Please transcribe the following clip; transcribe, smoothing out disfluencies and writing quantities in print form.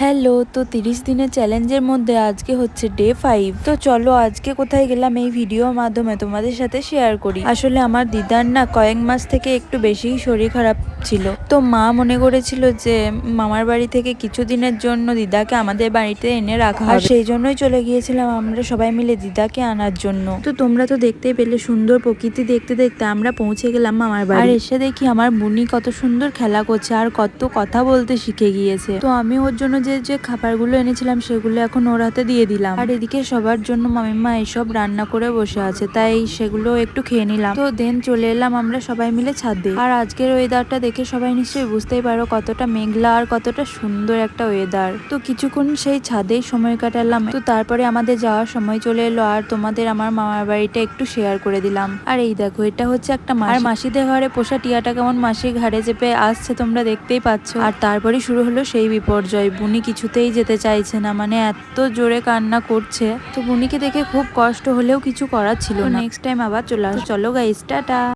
Hello, তো 30 দিনের চ্যালেঞ্জের মধ্যে আজকে হচ্ছে ডে 5। তো চলো আজকে কোথায় গেলাম এই ভিডিওর মাধ্যমে তোমাদের সাথে শেয়ার করি। আসলে আমার দিদার না কয়েক মাস থেকে একটু বেশিই শরীর খারাপ ছিল, তো মা মনে করেছিল যে মামার বাড়ি থেকে কিছুদিনের জন্য দিদাকে আমাদের বাড়িতে এনে রাখা হবে, সেই জন্যই চলে গিয়েছিলাম আমরা সবাই মিলে দিদাকে আনার জন্য। তো তোমরা তো দেখতেই পেলে, সুন্দর প্রকৃতি দেখতে দেখতে আমরা পৌঁছে গেলাম মামার বাড়ি। আর এসে দেখি আমার বুনি কত সুন্দর খেলা করছে আর কত কথা বলতে শিখে গিয়েছে। তো আমি ওর জন্য যে যে খাবারগুলো এনেছিলাম সেগুলো এখন ওর হাতে দিয়ে দিলাম। আর এদিকে সবার জন্য মামিমা এসব রান্না করে বসে আছে, তাই সেগুলো একটু খেয়ে নিলাম। তো দেন চলে এলাম আমরা সবাই মিলে ছাদে। আর আজকের ওয়েদারটা দেখে সবাই নিশ্চয়ই বুঝতেই পারো কতটা মেঘলা আর কতটা সুন্দর একটা ওয়েদার। তো কিছুক্ষণ সেই ছাদেই সময় কাটালাম। তো তারপরে আমাদের যাওয়ার সময় চলে এলো, আর তোমাদের আমার মামার বাড়িটা একটু শেয়ার করে দিলাম। আর এই দেখো, এটা হচ্ছে একটা মাসি। আর মাসিদের ঘরে পোষা টিয়াটা কেমন মাসির ঘাড়ে চেপে আসছে তোমরা দেখতেই পাচ্ছ। আর তারপরে শুরু হলো সেই বিপর্যয়। বুনি কিছুতেই যেতে চাইছে না, মানে এত জোরে কান্না করছে। তো বুনিকে দেখে খুব কষ্ট হলেও কিছু করার ছিল না। নেক্সট টাইম আবার চলে আসো। চলো গাইস, টাটা।